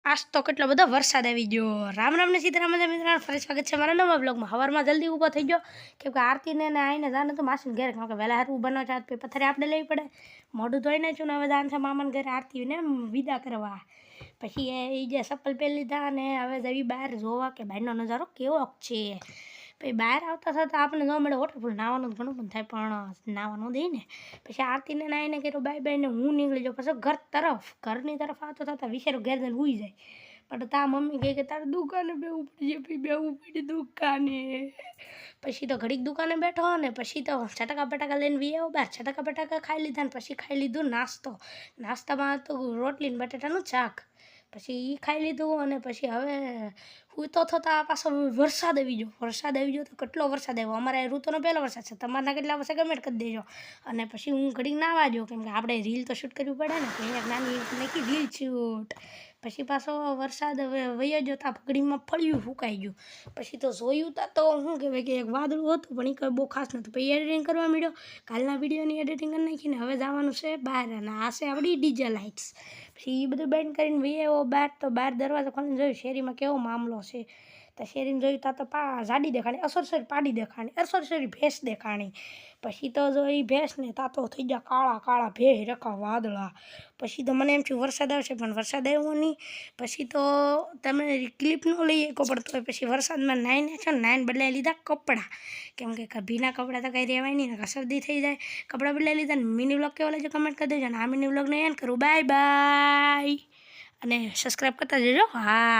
આજ તો કેટલો બધો વરસાદ આવી ગયો। રામ રામ ને સીતારામ મિત્રો, ફરી સ્વાગત છે મારા નવા બ્લોગમાં। સવારમાં જલ્દી ઊભો થઈ ગયો કેમ કે આરતીને આવીને જાને તો માસીને ઘેર, કારણ કે વહેલા હારું ઊભા ન ચાત પથારી આપણે લેવી પડે। મોઢું ધોઈ નાખ્યું ને હવે જાન છે મામાને ઘરે આરતીને વિદા કરવા। પછી એ જે ચપ્પલ પહેરી લીધા અને હવે જવી બહાર જોવા કે બહારનો નજારો કેવો છે। પછી બહાર આવતા થતાં આપણે ન મળે વોટરફોલ, નાવાનું ઘણું પણ થાય પણ નાવાનું દઈ ને। પછી આરતીને નાહીને કર્યું બાય બાય ને હું નીકળી જાઉં પછી ઘરની તરફ આવતો થતાં વિચારો ઘેર જઈને સૂઈ જાય। પણ તા મમ્મી કહે કે તારે દુકાને બેવું પડી જાય, પછી બેવું પડી દુકાને। પછી તો ઘડીક દુકાને બેઠો ને પછી તો ચટાકા બટાકા લઈને વી આવ્યો બહાર। ચટાકા બટાકા ખાઈ લીધા ને પછી ખાઈ લીધું નાસ્તામાં તો રોટલી ને બટાટાનું શાક। પછી એ ખાઈ લીધું અને પછી હવે હું તો થતાં પાછો વરસાદ આવી ગયો તો કેટલો વરસાદ આવ્યો। અમારે ઋતુનો પહેલો વરસાદ છે, તમારના કેટલા વર્ષે કમેન્ટ કરી દેજો। અને પછી હું ઘડીક નાવા ગયો કેમ કે આપણે રીલ તો શૂટ કરવી પડે ને, તો એક નાની નાખી રીલ શૂટ। પછી પાછો વરસાદ વયો ગયો તા ઘડીમાં ફળિયું ફૂંકાઈ ગયું। પછી તો જોયું તા તો શું કહેવાય કે એક વાદળું હતું પણ એ કંઈ બહુ ખાસ નહોતું। પછી એડિટિંગ કરવા માંડ્યો, કાલના વિડીયોની એડિટિંગ કરી નાખીને હવે જવાનું છે બહાર, અને આ છે આપણી ડીજે લાઇટ્સ। પછી એ બધું બેન્ડ કરીને વી આવ્યો બહાર, તો બહાર દરવાજો ખોલીને જોયું શેરીમાં કેવો મામલો છે। તો શેરીમાં જોયું તા તો જાડી દેખાણી, અસરસરી પાડી દેખાણી, અસરસરી ભેંસ દેખાણી। પછી તો જો એ ભેંસને તાતો થઈ ગયા કાળા કાળા ભેહ રખા વાદળા। પછી તો મને એમ થયું વરસાદ આવશે પણ વરસાદ આવ્યો નહીં। પછી તો તમે ક્લિપ ન લઈ શકો પણ તો પછી વરસાદમાં નાહીને છે ને નાહીને બદલાઈ લીધા કપડાં, કેમ કે ભીના કપડાં તો કંઈ રહેવાય નહીં ને શરદી થઈ જાય। કપડાં બદલાઈ લીધા ને મિની વ્લોગ કેવો લાગ્યો કમેન્ટ કરી દેજો, અને આ મિની વ્લોગને એન્ડ કરું, બાય બાય, અને સબસ્ક્રાઈબ કરતા જજો। હા।